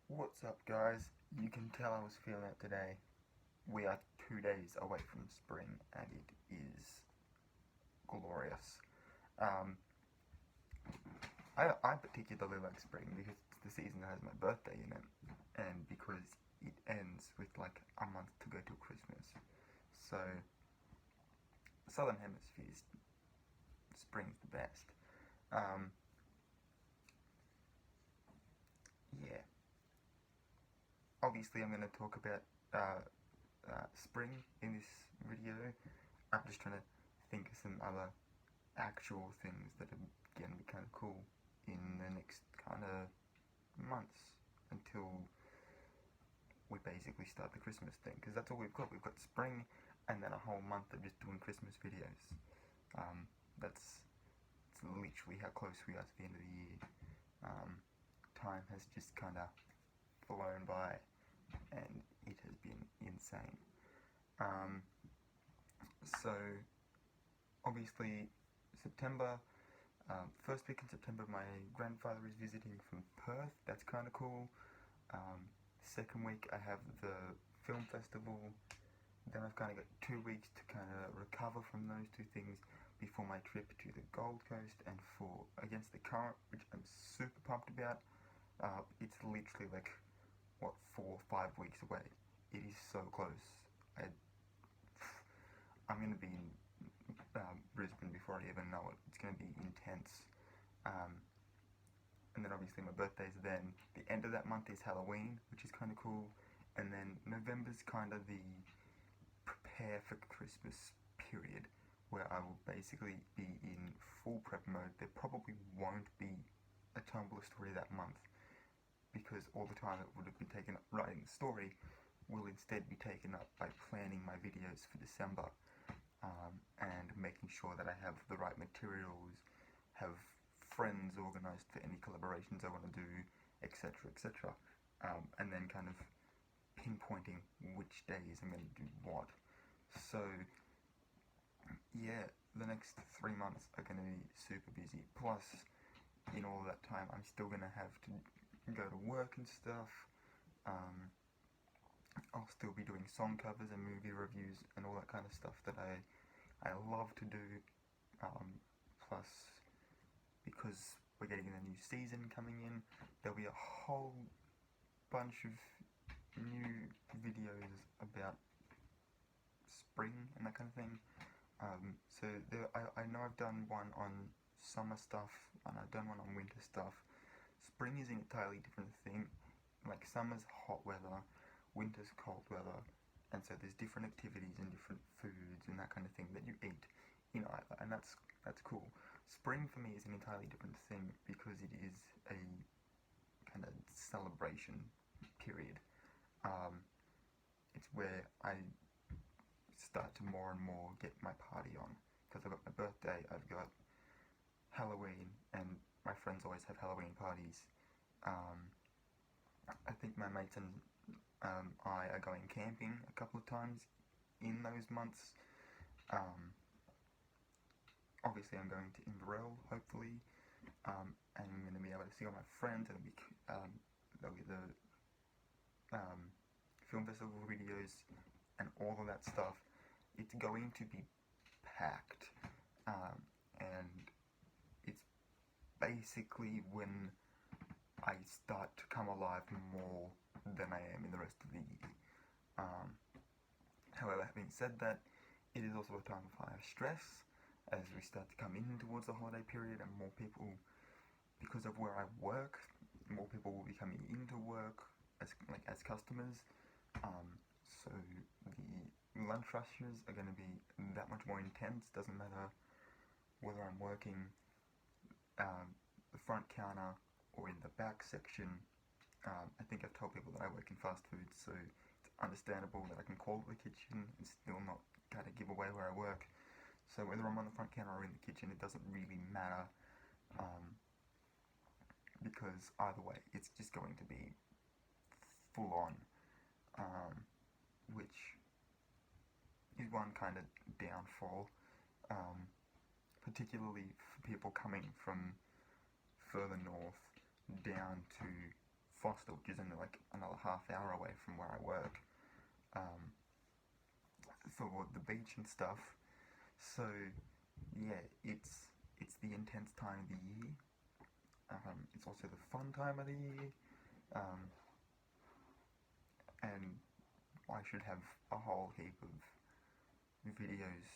What's up, guys? You can tell I was feeling it today. We are 2 days away from spring, and it is glorious. Um, I particularly like spring because it's the season that has my birthday in it, and because it ends with like a month to go till Christmas. So, Southern Hemisphere's spring's the best. Um, yeah. Obviously, I'm going to talk about spring in this video. I'm just trying to think of some other actual things that are going to be kind of cool in the next kind of months until we basically start the Christmas thing, because that's all we've got. We've got spring and then a whole month of just doing Christmas videos. That's literally how close we are to the end of the year. Time has just kind of flown by and it has been insane. Um, so obviously September, first week in September, my grandfather is visiting from Perth. That's kind of cool. Second week, I have the film festival. Then I've kind of got 2 weeks to kind of recover from those two things before my trip to the Gold Coast and for Against the Current, which I'm super pumped about. It's literally like, what, 4 or 5 weeks away. It is so close. I, I'm going to be in Brisbane before I even know it. It's going to be intense. Um, and then obviously my birthday's then. The end of that month is Halloween, which is kind of cool. And then November's kind of the prepare for Christmas period, where I will basically be in full prep mode. There probably won't be a Tumblr story that month, because all the time that would have been taken up writing the story will instead be taken up by planning my videos for December, and making sure that I have the right materials, have friends organised for any collaborations I want to do, etc., etc. And then kind of pinpointing which days I'm going to do what. So, yeah, the next 3 months are going to be super busy. Plus, in all that time, I'm still going to have to go to work and stuff. I'll still be doing song covers and movie reviews and all that kind of stuff that I love to do. Plus, because we're getting a new season coming in, there'll be a whole bunch of new videos about spring and that kind of thing. So I know I've done one on summer stuff and I've done one on winter stuff. Spring is an entirely different thing. Like, summer's hot weather, winter's cold weather, and so there's different activities and different foods and that kind of thing that you eat in either, and that's cool. Spring for me is an entirely different thing because it is a kind of celebration period. It's where I start to more and more get my party on, because I've got my birthday, I've got Halloween, and my friends always have Halloween parties. I think my mates and I are going camping a couple of times in those months. Obviously, I'm going to Inverell, hopefully, and I'm going to be able to see all my friends, and there'll be the film festival videos and all of that stuff. It's going to be packed, and it's basically when I start to come alive more than I am in the rest of the year. However, having said that, it is also a time of higher stress as we start to come in towards the holiday period, and more people, because of where I work, more people will be coming into work as customers. So the lunch rushes are going to be that much more intense. Doesn't matter whether I'm working the front counter or in the back section. I think I've told people that I work in fast food, so it's understandable that I can call the kitchen and still not kind of give away where I work. So whether I'm on the front counter or in the kitchen, it doesn't really matter, because either way, it's just going to be full on, which is one kind of downfall, particularly for people coming from further north down to Foster, which is only like another half hour away from where I work, for the beach and stuff. So yeah, it's the intense time of the year. It's also the fun time of the year, and I should have a whole heap of videos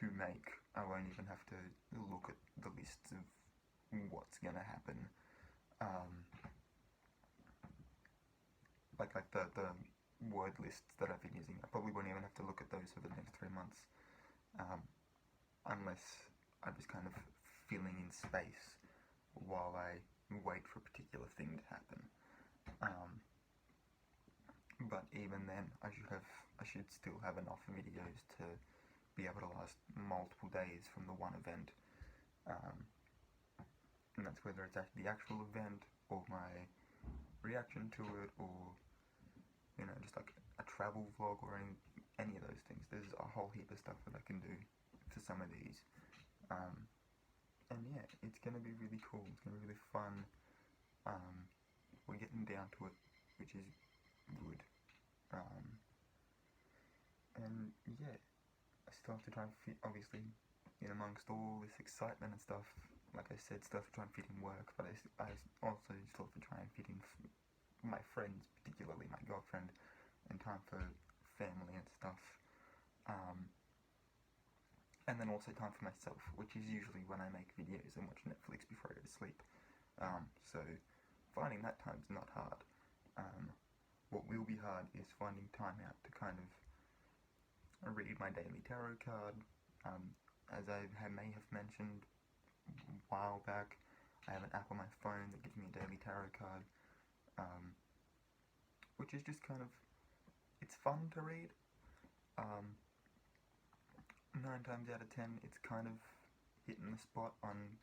to make. I won't even have to look at the lists of what's gonna happen. Like the word lists that I've been using, I probably won't even have to look at those for the next 3 months, unless I'm just kind of filling in space while I wait for a particular thing to happen. But even then, I should still have enough videos to be able to last multiple days from the one event. And that's whether it's the actual event, or my reaction to it, or, you know, just like a travel vlog, or any of those things. There's a whole heap of stuff that I can do for some of these. And yeah, it's going to be really cool. It's going to be really fun. We're getting down to it, which is good. And yeah, I still have to try and fit, obviously, in amongst all this excitement and stuff. Like I said, still have to try and fit in work, but I also still have to try and fit in my friends, particularly my girlfriend, and time for family and stuff. And then also time for myself, which is usually when I make videos and watch Netflix before I go to sleep. So finding that time's not hard. What will be hard is finding time out to kind of read my daily tarot card. As I may have mentioned a while back, I have an app on my phone that gives me a daily tarot card, which is just kind of, it's fun to read. 9 times out of 10, it's kind of hitting the spot on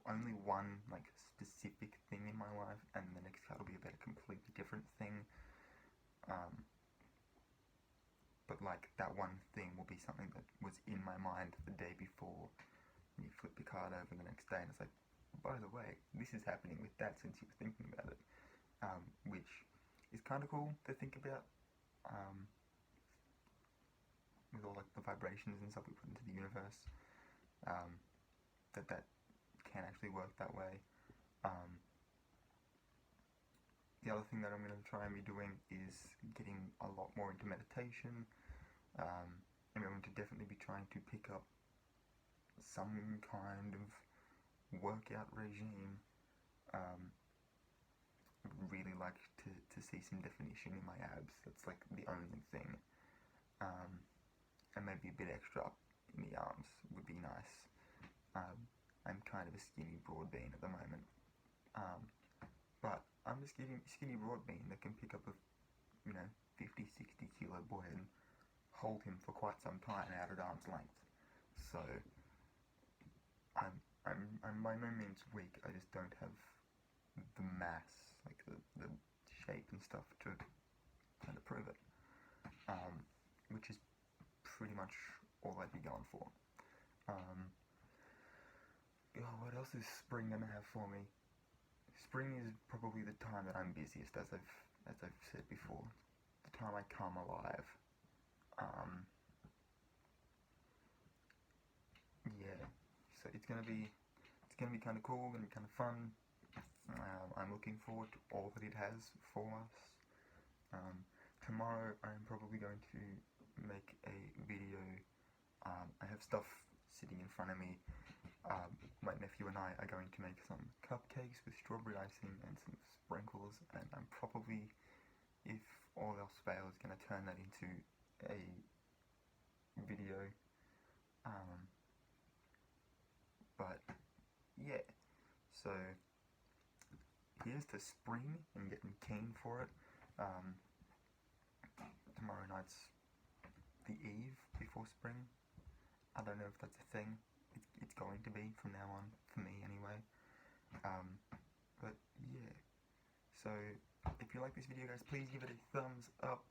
only one like specific thing in my life, and the next card will be about a completely different thing. But like that one thing will be something that was in my mind the day before, and you flip the card over the next day and it's like, by the way, this is happening with that since you were thinking about it, which is kind of cool to think about, with all like the vibrations and stuff we put into the universe, that can actually work that way. The other thing that I'm going to try and be doing is getting a lot more into meditation. I'm going to definitely be trying to pick up some kind of workout regime. I'd really like to see some definition in my abs. That's like the only thing. And maybe a bit extra up in the arms would be nice. I'm kind of a skinny broad bean at the moment. But I'm a skinny broad bean that can pick up a 50-60 kilo boy and hold him for quite some time out at arm's length. So I'm by no means weak. I just don't have the mass, like the shape and stuff to kind of prove it. Which is pretty much all I'd be going for. What else is spring gonna have for me? Spring is probably the time that I'm busiest, as I've said before. The time I come alive. Yeah. So it's gonna be kind of cool, gonna be kind of fun. I'm looking forward to all that it has for us. Tomorrow I'm probably going to make a video. I have stuff sitting in front of me. My nephew and I are going to make some cupcakes with strawberry icing and some sprinkles, and I'm probably, if all else fails, going to turn that into a video. But yeah, so here's to spring and getting keen for it. Tomorrow night's the eve before spring. I don't know if that's a thing. It's going to be from now on, for me anyway. But yeah, so if you like this video, guys, please give it a thumbs up.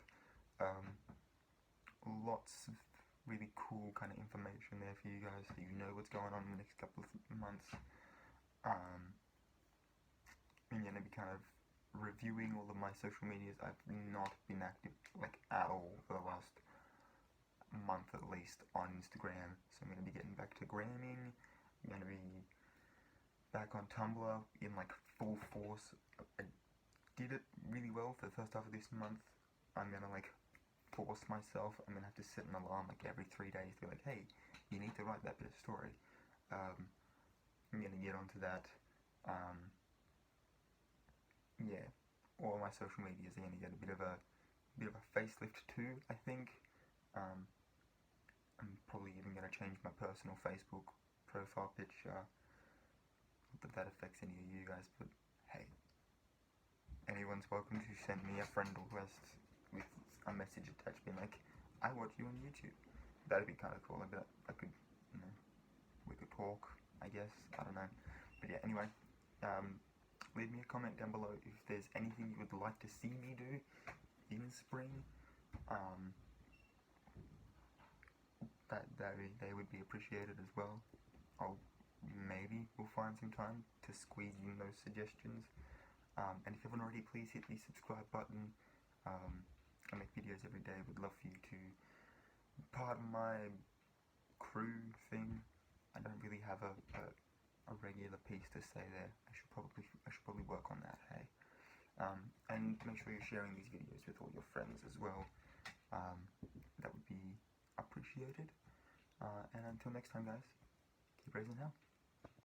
Lots of really cool kind of information there for you guys, so you know what's going on in the next couple of months. I'm going to be kind of reviewing all of my social medias. I've not been active like at all for the last month at least on Instagram, so I'm going to be getting back to gramming. I'm going to be back on Tumblr in like full force. I did it really well for the first half of this month. I'm going to like force myself. I'm going to have to set an alarm like every 3 days to be like, hey, you need to write that bit of story. I'm going to get onto that. Yeah, all my social medias are going to get a bit of a facelift too, I think. I'm probably even going to change my personal Facebook profile picture. Not that that affects any of you guys, but hey, anyone's welcome to send me a friend request with a message attached being like, I watch you on YouTube. That'd be kind of cool. I could, you know, we could talk, I guess. I don't know. But yeah, anyway, leave me a comment down below if there's anything you would like to see me do in spring. They would be appreciated as well. Maybe we'll find some time to squeeze in those suggestions. And if you haven't already, please hit the subscribe button. I make videos every day. Would love for you to part of my crew thing. I don't really have a regular piece to say there. I should probably work on that. Hey, and make sure you're sharing these videos with all your friends as well. That would be appreciated. And until next time, guys, keep raising hell.